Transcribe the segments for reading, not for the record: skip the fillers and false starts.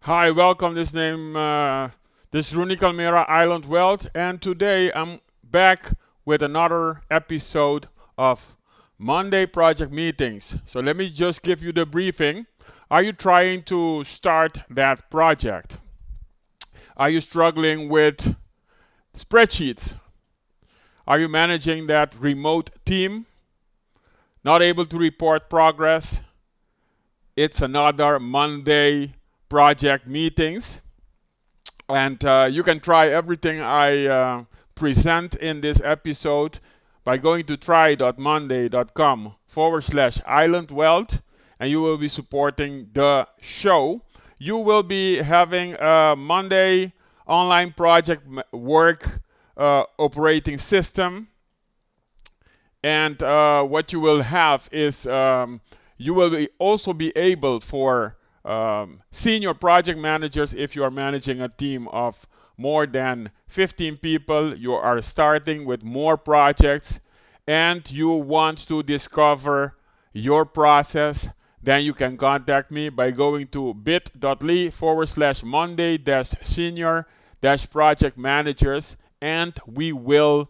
Hi, welcome. This is Runy Island Wealth, and today I'm back with another episode of Monday project meetings. So let me just give you the briefing. Are you trying to start that project? Are you struggling with spreadsheets? Are you managing that remote team? Not able to report progress? It's another Monday project meetings, and you can try everything I present in this episode by going to try.monday.com/island wealth, and you will be supporting the show. You will be having a Monday online project work operating system, and what you will have is you will also be able for senior project managers. If you are managing a team of more than 15 people, you are starting with more projects, and you want to discover your process, then you can contact me by going to bit.ly/Monday-senior-project managers, and we will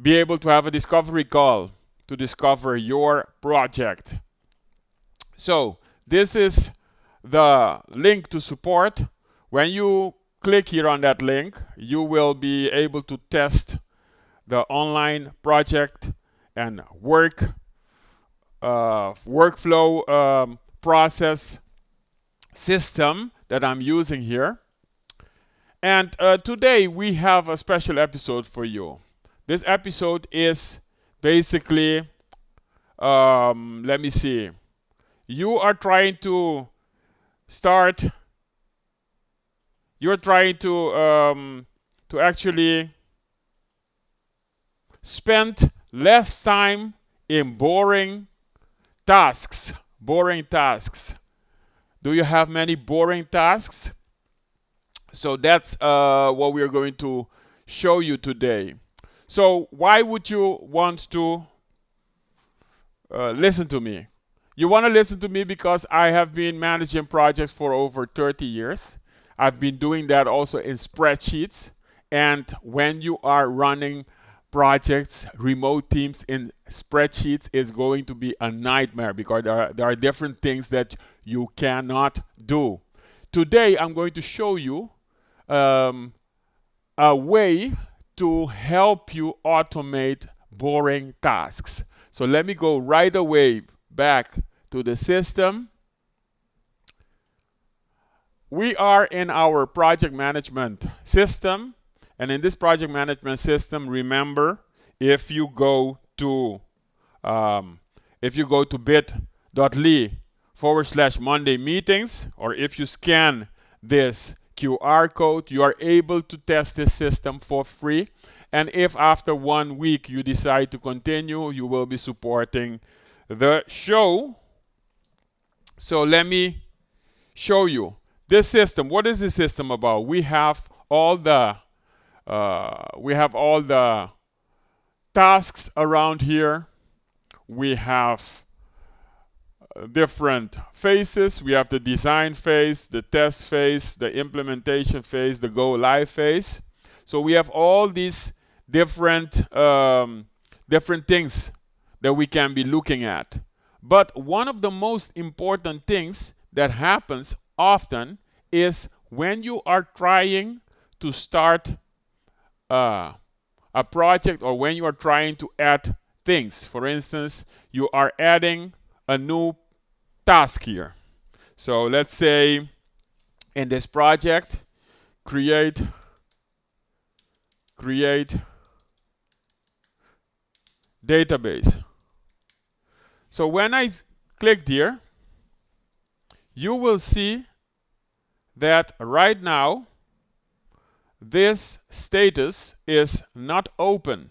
be able to have a discovery call to discover your project. So this is the link to support. When you click here on that link, you will be able to test the online project and workflow process system that I'm using here. And today we have a special episode for you. This episode is basically, let me see. You are trying to start. You're trying to actually spend less time in boring tasks. Boring tasks. Do you have many boring tasks? So that's what we are going to show you today. So why would you want to listen to me? You want to listen to me because I have been managing projects for over 30 years. I've been doing that also in spreadsheets. And when you are running projects, remote teams in spreadsheets, is going to be a nightmare because there are different things that you cannot do. Today, I'm going to show you a way to help you automate boring tasks. So let me go right away back to the system. We are in our project management system, and in this project management system, remember, if you go to bit.ly/Monday meetings, or if you scan this QR code, you are able to test this system for free. And if after 1 week you decide to continue, you will be supporting the show. So let me show you this system. What is this system about? We have all the tasks around here. We have different phases. We have the design phase, the test phase, the implementation phase, the go live phase. So we have all these different things that we can be looking at. But one of the most important things that happens often is when you are trying to start a project, or when you are trying to add things. For instance, you are adding a new task here. So let's say in this project, create database. So when I clicked here, you will see that right now this status is not open.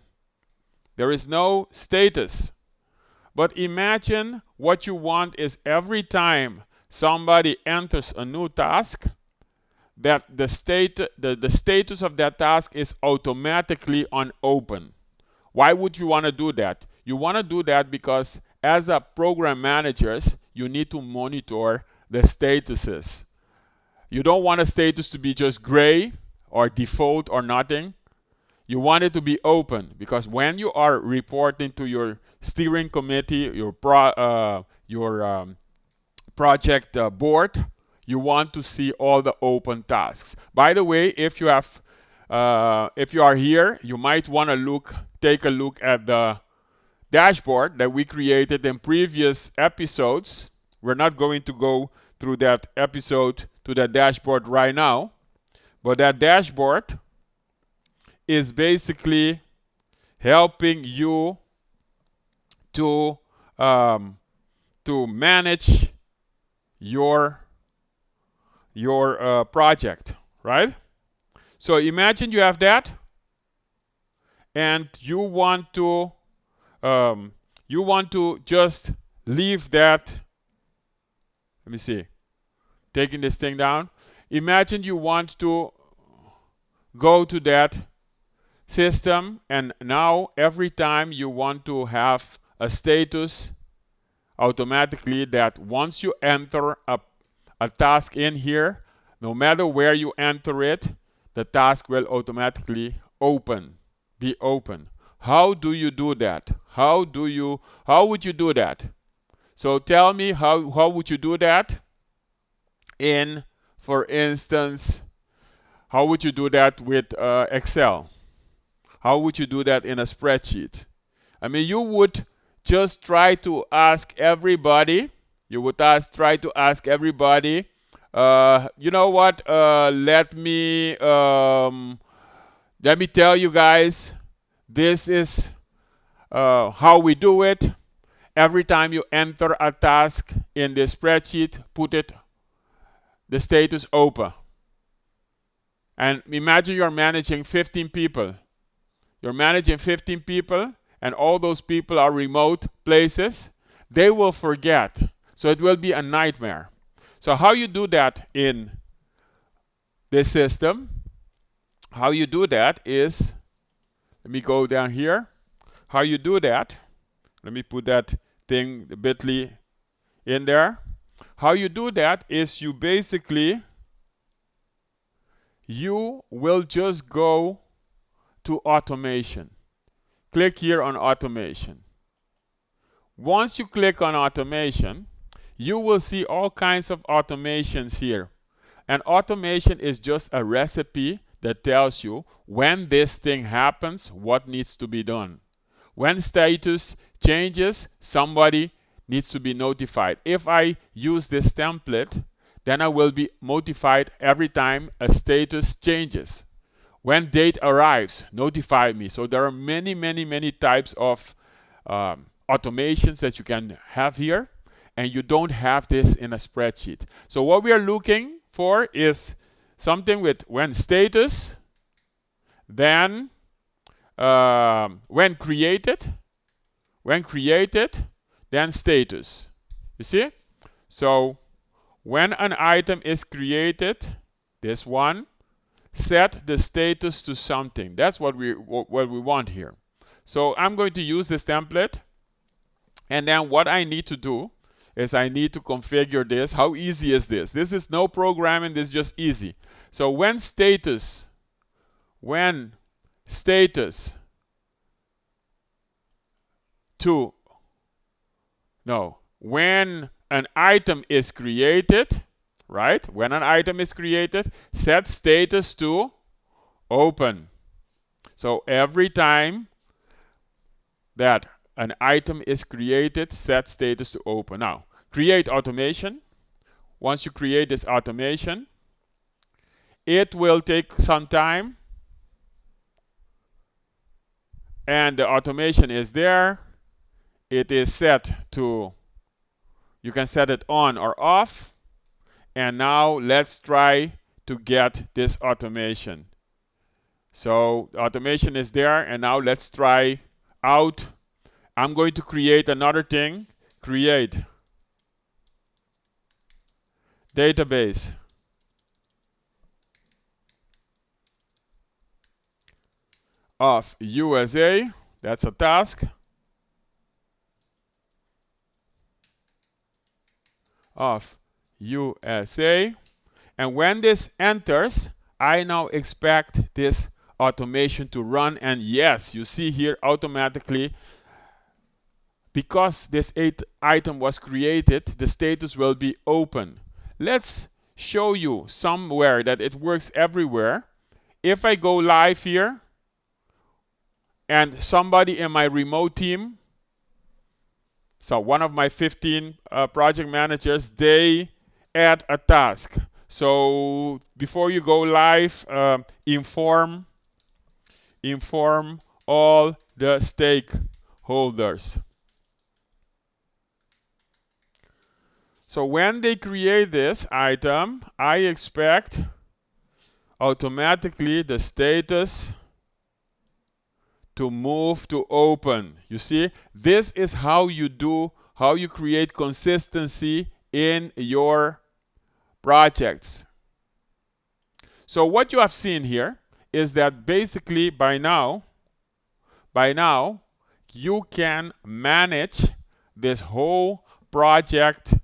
There is no status. But imagine what you want is every time somebody enters a new task, that the status of that task is automatically on open. Why would you want to do that? You want to do that because as a program managers, you need to monitor the statuses. You don't want a status to be just gray or default or nothing. You want it to be open, because when you are reporting to your steering committee, your project board, you want to see all the open tasks. By the way, if you are here, you might want to take a look at the dashboard that we created in previous episodes. We're not going to go through that episode to the dashboard right now, but that dashboard is basically helping you to manage your project, right? So imagine you have that, and you want to just leave that. Let me see. Taking this thing down. Imagine you want to go to that system, and now every time you want to have a status automatically, that once you enter a task in here, no matter where you enter it, the task will automatically be open. How do you do that? How would you do that? So tell me, how would you do that? For instance, how would you do that with Excel? How would you do that in a spreadsheet? I mean, you would just try to ask everybody. You would try to ask everybody. You know what? Let me tell you guys. This is how we do it. Every time you enter a task in the spreadsheet, put the status open. And imagine you're managing 15 people. You're managing 15 people, and all those people are remote places. They will forget. So it will be a nightmare. So how you do that in this system, how you do that is, let me go down here. How you do that, let me put that thing, the bit.ly, in there. How you do that is you will just go to automation. Click here on automation. Once you click on automation, you will see all kinds of automations here. And automation is just a recipe that tells you when this thing happens, what needs to be done. When status changes, somebody needs to be notified. If I use this template, then I will be notified every time a status changes. When date arrives, notify me. So there are many, many, many types of automations that you can have here, and you don't have this in a spreadsheet. So what we are looking for is something with when status, then when created, then status. You see? So when an item is created, this one, set the status to something. That's what we want here. So I'm going to use this template, and then what I need to do is I need to configure this. How easy is this? This is no programming, this is just easy. So when an item is created, right? When an item is created, set status to open. So every time that an item is created, set status to open. Now, create automation. Once you create this automation, it will take some time. And the automation is there. It is set to, you can set it on or off. And now let's try to get this automation. So the automation is there, and now let's try out. I'm going to create another thing. Create database of USA. That's a task. Of USA. And when this enters, I now expect this automation to run. And yes, you see here automatically, because this item was created, the status will be open. Let's show you somewhere that it works everywhere. If I go live here, and somebody in my remote team, so one of my 15 project managers, they add a task. So before you go live, inform all the stakeholders. So when they create this item, I expect automatically the status to move to open. You see, this is how you create consistency in your projects. So what you have seen here is that basically by now you can manage this whole project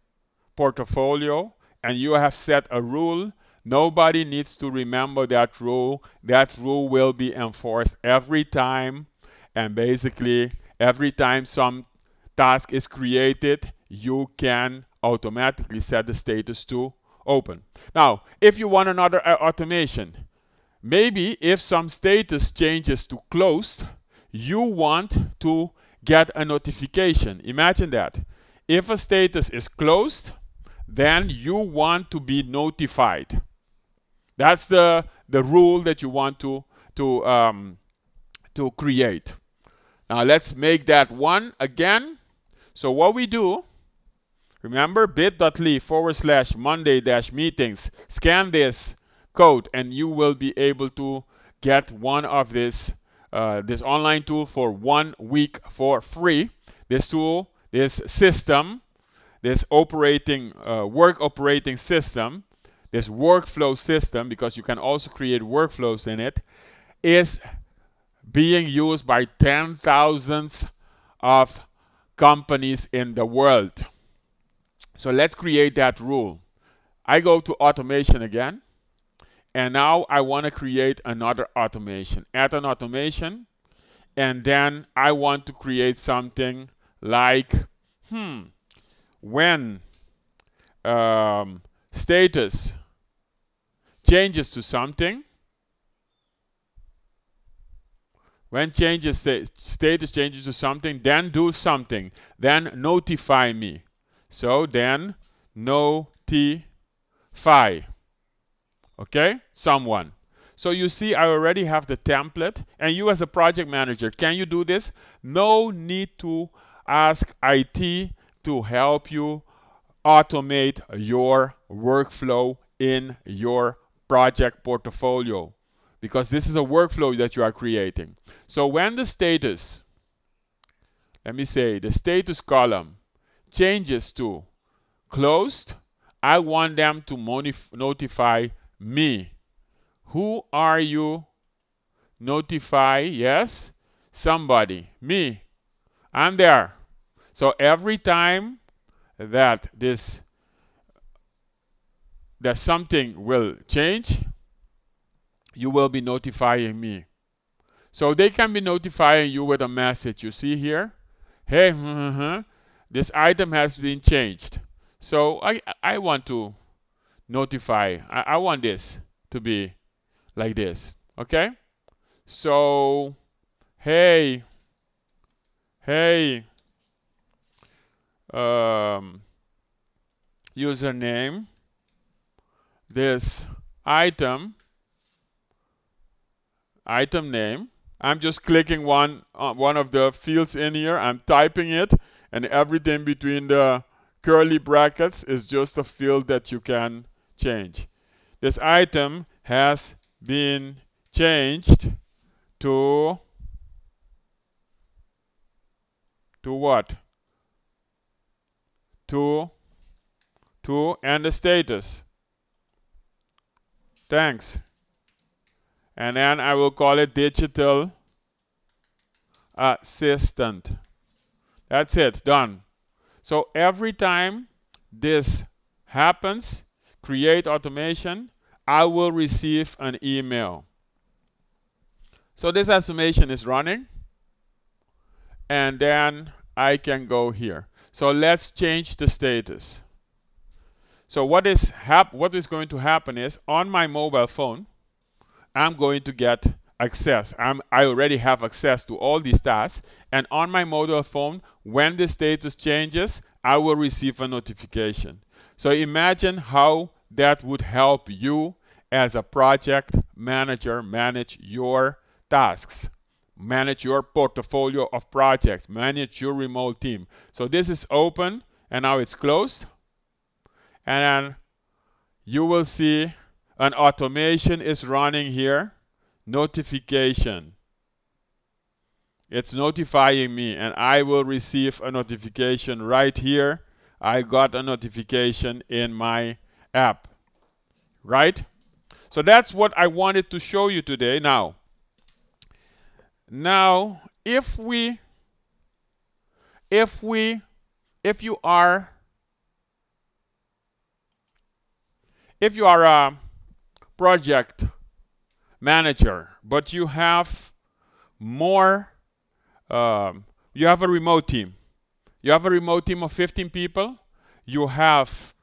portfolio, and you have set a rule. Nobody needs to remember that rule. That rule will be enforced every time. And basically, every time some task is created, you can automatically set the status to open. Now, if you want another automation, maybe if some status changes to closed, you want to get a notification. Imagine that. If a status is closed, then you want to be notified. That's the rule that you want to create. Now let's make that one again. So what we do, remember bit.ly/Monday-meetings. Scan this code, and you will be able to get one of this online tool for 1 week for free. This tool, this system, this work operating system, this workflow system, because you can also create workflows in it, is being used by 10,000s of companies in the world. So let's create that rule. I go to automation again, and now I want to create another automation. Add an automation, and then I want to create something like, when status changes to something, when status changes to something, then do something, then notify me. So then notify, okay, someone. So you see, I already have the template, and you as a project manager, can you do this? No need to ask IT to help you automate your workflow in your project portfolio, because this is a workflow that you are creating. So when the status, let me say, the status column changes to closed, I want them to notify me. Who are you? Notify, yes, somebody, me. I'm there. So every time that something will change, you will be notifying me. So they can be notifying you with a message. You see here, hey, this item has been changed. So I want to notify. I want this to be like this. Okay? So, hey, username, this item name. I'm just clicking one of the fields in here. I'm typing it, and everything between the curly brackets is just a field that you can change. This item has been changed to what? To and the status. Thanks. And then I will call it digital assistant. That's it, done. So every time this happens, create automation, I will receive an email. So this automation is running, and then I can go here. So let's change the status. So what is going to happen is, on my mobile phone, I'm going to get access. I already have access to all these tasks, and on my mobile phone, when the status changes, I will receive a notification. So imagine how that would help you as a project manager manage your tasks, manage your portfolio of projects, manage your remote team. So this is open, and now it's closed. And then you will see an automation is running here. Notification. It's notifying me, and I will receive a notification right here. I got a notification in my app. Right? So that's what I wanted to show you today. Now, if you are a project manager, but you have more, you have a remote team. You have a remote team of 15 people. You have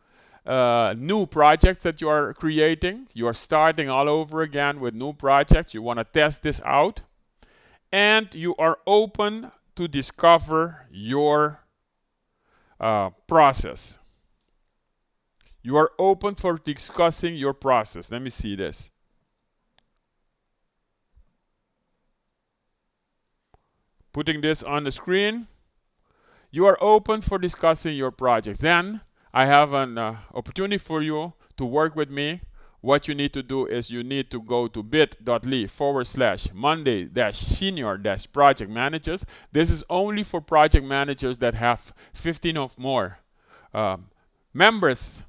new projects that you are creating. You are starting all over again with new projects. You want to test this out. And you are open to discover your process. You are open for discussing your process. Let me see this. Putting this on the screen. You are open for discussing your projects. Then I have an opportunity for you to work with me. What you need to do is you need to go to bit.ly/Monday-senior-project managers. This is only for project managers that have 15 or more members,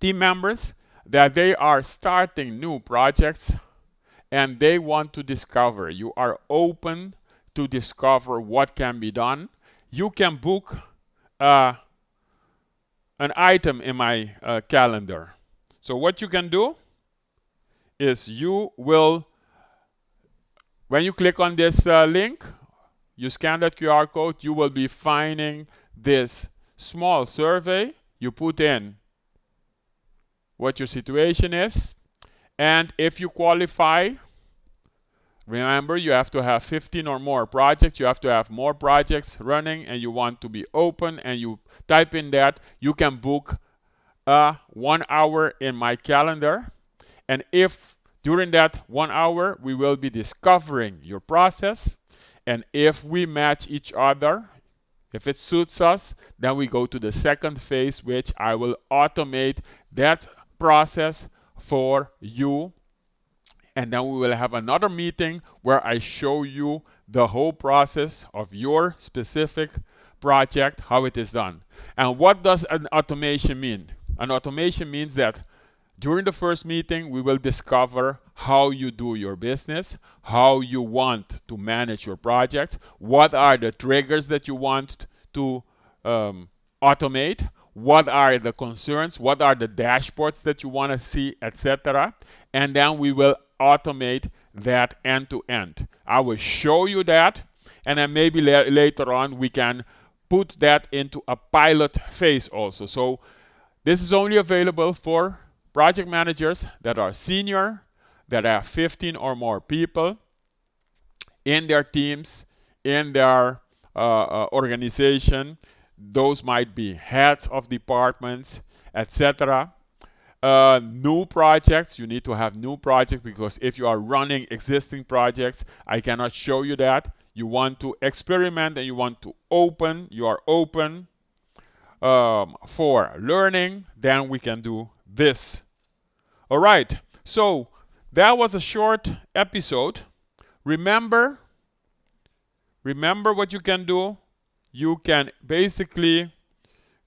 team members, that they are starting new projects and they want to discover. You are open to discover what can be done. You can book an item in my calendar. So what you can do is you will, when you click on this link, you scan that QR code, you will be finding this small survey. You put in what your situation is, and if you qualify, remember, you have to have 15 or more projects. You have to have more projects running, and you want to be open, and you type in that. You can book 1 hour in my calendar. And if during that 1 hour, we will be discovering your process. And if we match each other, if it suits us, then we go to the second phase, which I will automate that process for you. And then we will have another meeting where I show you the whole process of your specific project, how it is done. And what does an automation mean? An automation means that during the first meeting, we will discover how you do your business, how you want to manage your project, what are the triggers that you want to automate, what are the concerns, what are the dashboards that you want to see, etc. And then we will automate that end to end. I will show you that, and then maybe later on we can put that into a pilot phase also. So this is only available for project managers that are senior, that have 15 or more people in their teams, in their organization. Those might be heads of departments, etc. New projects, you need to have new projects, because if you are running existing projects, I cannot show you that. You want to experiment and you want to open, you are open for learning, then we can do this. All right, so that was a short episode. Remember what you can do. You can basically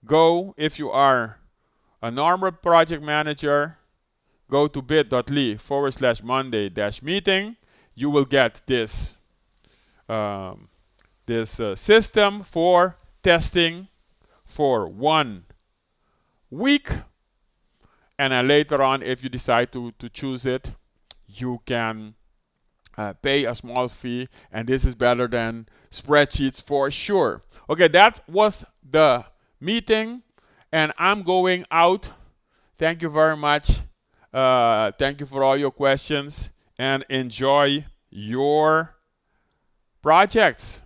go, if you are a normal project manager, go to bit.ly/Monday-meeting. You will get this system for testing for 1 week. And then later on, if you decide to choose it, you can pay a small fee, and this is better than spreadsheets for sure. Okay, that was the meeting, and I'm going out. Thank you very much. Thank you for all your questions, and enjoy your projects.